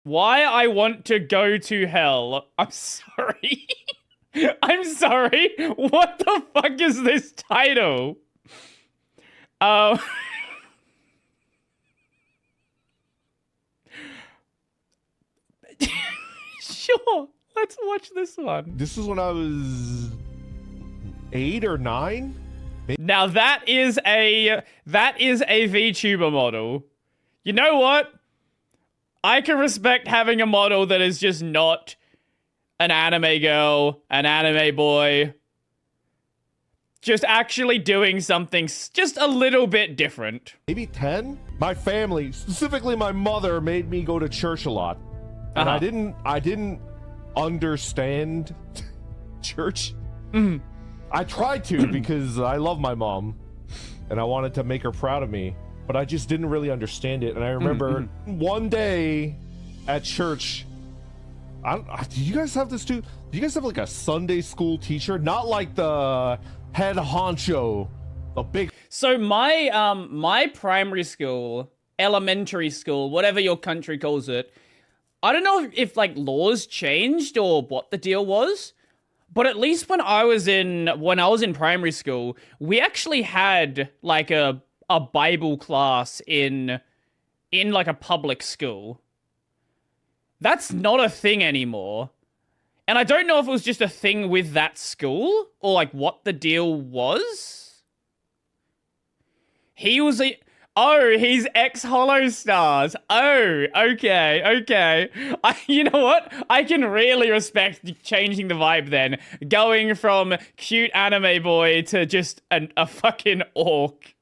Why I want to go to hell. I'm sorry. I'm sorry. What the fuck is this title? Uh, sure. Let's watch this one. This is when I was 8 or 9. Now that is a VTuber model. You know what? I can respect having a model that is just not an anime girl, an anime boy. Just actually doing something just a little bit different. Maybe 10. My family, specifically my mother, made me go to church a lot. And I didn't understand church. I tried to because I love my mom and I wanted to make her proud of me, but I just didn't really understand it. And I remember one day at church, do you guys have this too? Do you guys have like a Sunday school teacher? Not like the head honcho, the big. So my primary school, elementary school, whatever your country calls it, I don't know if like laws changed or what the deal was, but at least when I was in primary school, we actually had like a Bible class in like a public school. That's not a thing anymore. And I don't know if it was just a thing with that school or like what the deal was. He's ex-Hollow Stars. Oh, okay. You know what? I can really respect changing the vibe then. Going from cute anime boy to just a fucking orc.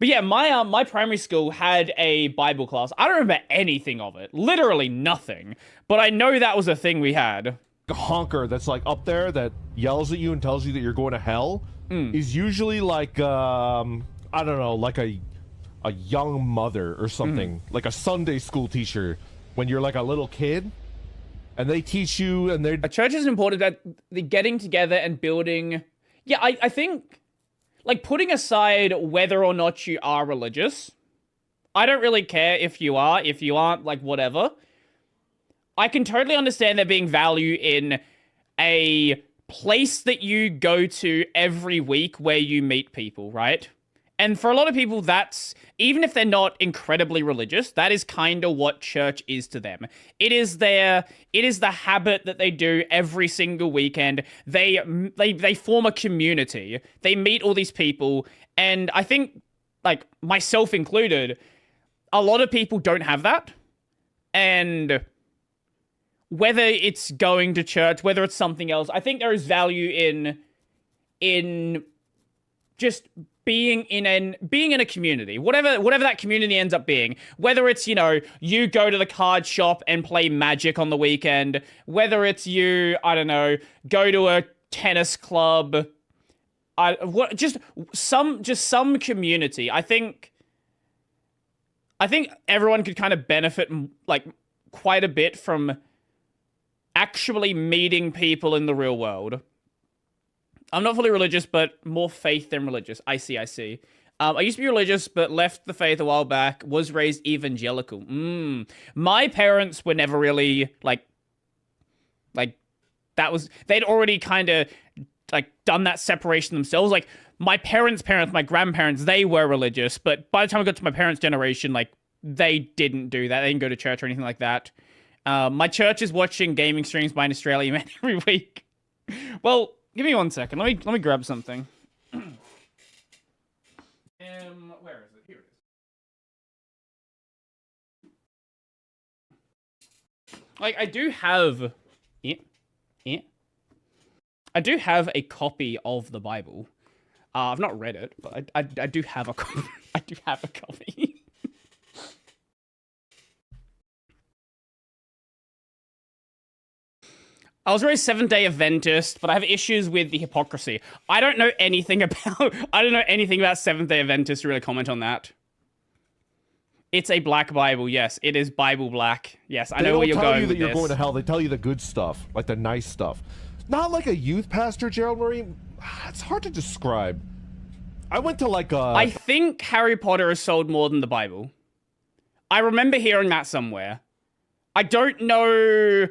But yeah, my primary school had a Bible class. I don't remember anything of it. Literally nothing. But I know that was a thing we had. A honker that's like up there that yells at you and tells you that you're going to hell is usually like I don't know, like a young mother or something, like a Sunday school teacher when you're like a little kid, and they teach you. And a church is important, that the getting together and building. Yeah, I think like putting aside whether or not you are religious, I don't really care if you are, if you aren't, like whatever. I can totally understand there being value in a place that you go to every week where you meet people, right? And for a lot of people, that's, even if they're not incredibly religious, that is kind of what church is to them. It is the habit that they do every single weekend. They form a community. They meet all these people. And I think, like, myself included, a lot of people don't have that. And whether it's going to church, whether it's something else, I think there is value in just being in a community, whatever that community ends up being, whether it's, you know, you go to the card shop and play Magic on the weekend, whether it's you, I don't know, go to a tennis club, just some community. I think everyone could kind of benefit like quite a bit from actually meeting people in the real world. I'm not fully religious, but more faith than religious. I see. I used to be religious, but left the faith a while back. Was raised evangelical. My parents were never really, like, that was... They'd already kind of, like, done that separation themselves. Like, my parents' my grandparents, they were religious, but by the time I got to my parents' generation, like, they didn't do that. They didn't go to church or anything like that. My church is watching gaming streams by an Australian man every week. Well... Give me 1 second. Let me grab something. Where is it? Here it is. Like, I do have a copy of the Bible. I've not read it, but I do have a copy. I do have a copy. I was raised Seventh-day Adventist, but I have issues with the hypocrisy. I don't know anything about Seventh-day Adventists to really comment on that. It's a black Bible, yes. It is Bible black. Yes, I know where you're going with this. They don't tell you that you're going to hell. They tell you the good stuff, like the nice stuff. Not like a youth pastor, Gerald Murray. It's hard to describe. I went to like a... I think Harry Potter has sold more than the Bible. I remember hearing that somewhere. I don't know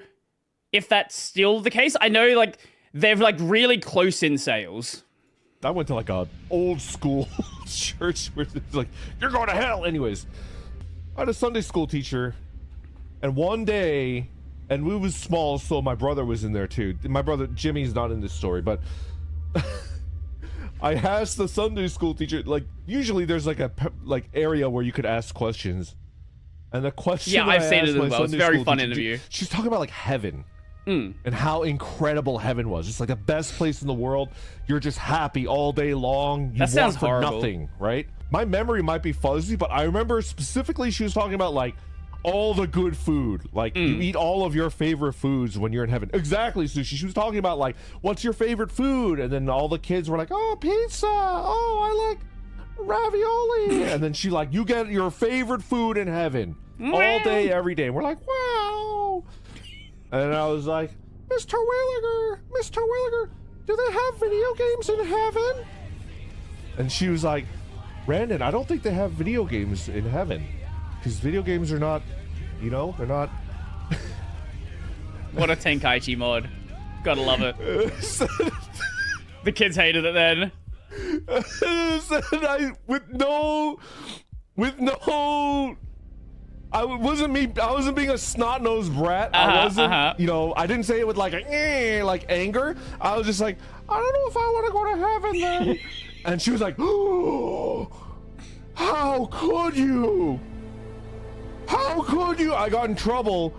if that's still the case. I know, like, they're, like, really close in sales. I went to, like, a old school church where it's like, you're going to hell. Anyways, I had a Sunday school teacher, and one day, and we was small, so my brother was in there too. My brother, Jimmy's not in this story, but I asked the Sunday school teacher, like, usually there's like a area where you could ask questions. And the question I've seen it as well. It's a very fun interview. She's talking about like heaven and how incredible heaven was. It's like the best place in the world. You're just happy all day long. You that sounds want for horrible. nothing, right? My memory might be fuzzy, but I remember specifically she was talking about like all the good food. Like you eat all of your favorite foods when you're in heaven. Exactly, Sushi. She was talking about like, what's your favorite food? And then all the kids were like, oh, pizza. Oh, I like ravioli. And then she like, you get your favorite food in heaven all day, every day. And we're like, wow. And I was like, Mr. Williger, do they have video games in heaven? And she was like, Brandon, I don't think they have video games in heaven. Because video games are not, you know, they're not... What a Tenkaichi mod. Gotta love it. The kids hated it then. I wasn't being a snot-nosed brat. I wasn't, you know, I didn't say it with like like anger. I was just like, I don't know if I want to go to heaven then. And she was like, oh, how could you? How could you? I got in trouble.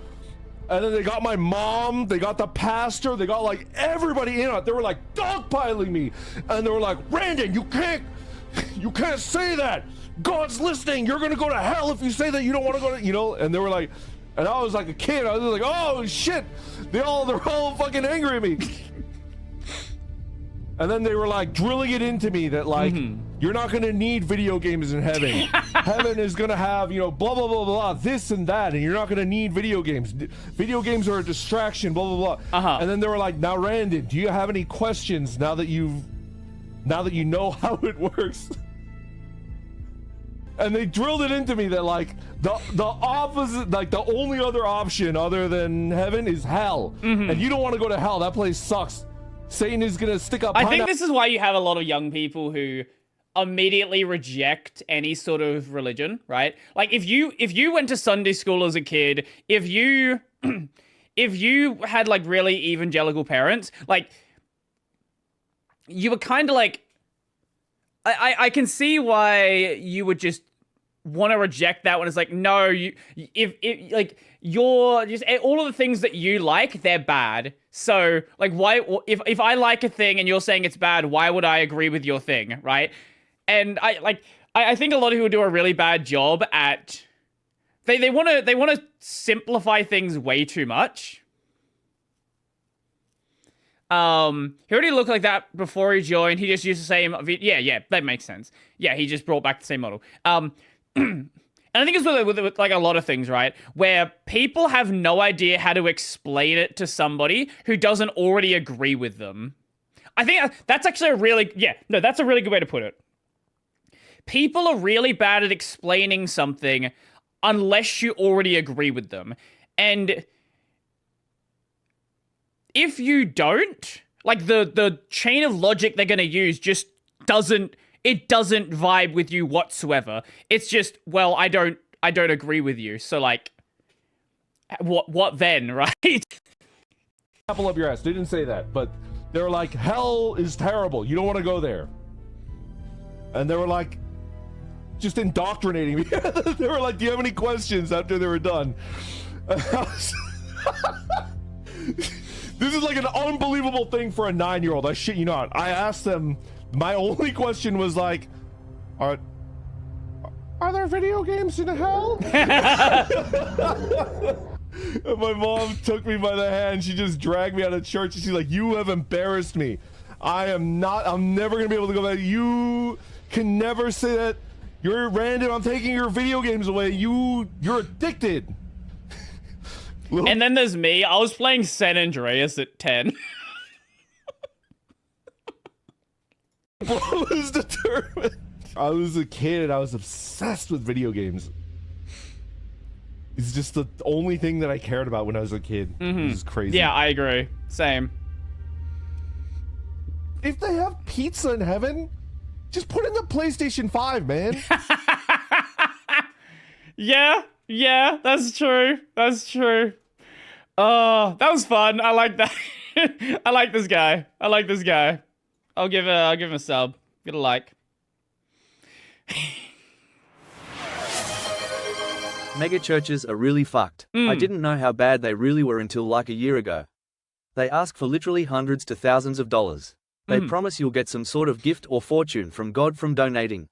And then they got my mom, they got the pastor, they got like everybody in on it. They were like dogpiling me. And they were like, Brandon, you can't say that. God's listening. You're gonna go to hell if you say that you don't want to go to, you know. And they were like, and I was like a kid. I was like, oh shit. They're all fucking angry at me. And then they were like drilling it into me that like, you're not gonna need video games in heaven. Heaven is gonna have, you know, blah, blah, blah, blah, know and that, and you're not gonna need video games. Video games are a distraction, blah, blah, blah. And then they were like, now Randon, do you have any questions now that you know how it works? And they drilled it into me that like the opposite, like the only other option other than heaven is hell. And you don't want to go to hell. That place sucks. Satan is gonna stick up. I think this is why you have a lot of young people who immediately reject any sort of religion, right? Like if you went to Sunday school as a kid, if you had like really evangelical parents, like you were kind of like, I can see why you would just want to reject that one. It's like, no, if like you're just all of the things that you like, they're bad. So like, why if I like a thing and you're saying it's bad, why would I agree with your thing, right? And I think a lot of people do a really bad job at they want to simplify things way too much. He already looked like that before he joined. He just used the same. Yeah, that makes sense. Yeah, he just brought back the same model. And I think it's with like a lot of things, right? Where people have no idea how to explain it to somebody who doesn't already agree with them. I think that's actually that's a really good way to put it. People are really bad at explaining something unless you already agree with them. And if you don't, like the chain of logic they're going to use just doesn't vibe with you whatsoever. It's just, well, I don't agree with you. So like, what then, right? Apple up your ass. They didn't say that, but they were like, hell is terrible. You don't want to go there. And they were like, just indoctrinating me. They were like, do you have any questions after they were done? This is like an unbelievable thing for a 9-year-old. I shit you not. I asked them, my only question was like, are there video games in hell? And my mom took me by the hand. She just dragged me out of church and she's like, you have embarrassed me. I'm never gonna be able to go back. You can never say that. You're random. I'm taking your video games away. You're addicted. And then there's me. I was playing San Andreas at 10. Bro was determined. I was a kid and I was obsessed with video games. It's just the only thing that I cared about when I was a kid. This is crazy. Yeah, I agree. Same. If they have pizza in heaven, just put in the PlayStation 5, man. Yeah, that's true. That's true. Oh, that was fun. I like that. I like this guy. I'll give him a sub. Get a like. Mega churches are really fucked. I didn't know how bad they really were until like a year ago. They ask for literally hundreds to thousands of dollars. They promise you'll get some sort of gift or fortune from God from donating.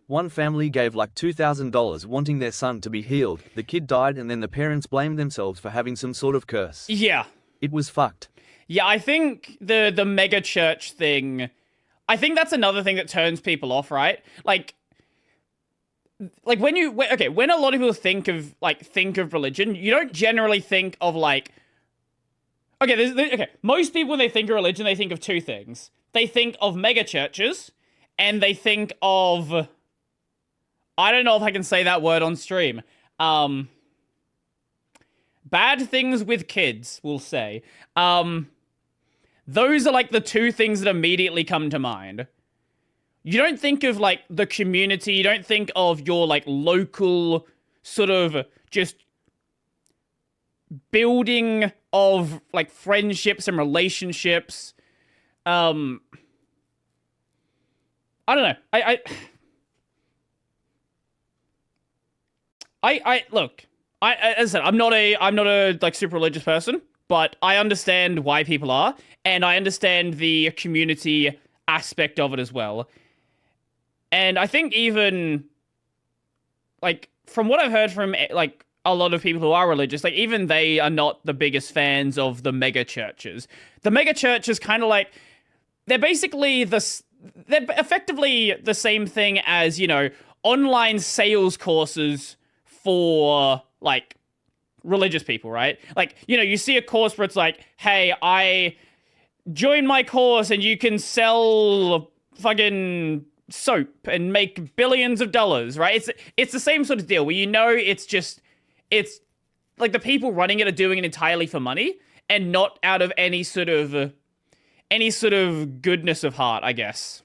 One family gave like $2,000 wanting their son to be healed. The kid died and then the parents blamed themselves for having some sort of curse. Yeah. It was fucked. Yeah, I think the mega church thing, I think that's another thing that turns people off, right? Like when a lot of people think of religion, you don't generally think of like, most people when they think of religion, they think of two things. They think of mega churches, and they think of, I don't know if I can say that word on stream. Bad things with kids, we'll say. Those are like the two things that immediately come to mind. You don't think of like the community, you don't think of your like local sort of just building of like friendships and relationships. I don't know. Look, as I said, I'm not a like super religious person, but I understand why people are, and I understand the community aspect of it as well. And I think even like from what I've heard from like a lot of people who are religious, like even they are not the biggest fans of the mega churches. The mega churches kind of like, they're effectively the same thing as, you know, online sales courses for like religious people, right? Like, you know, you see a course where it's like, hey, I join my course and you can sell fucking soap and make billions of dollars, right? It's the same sort of deal where, you know, it's like the people running it are doing it entirely for money and not out of any sort of goodness of heart, I guess.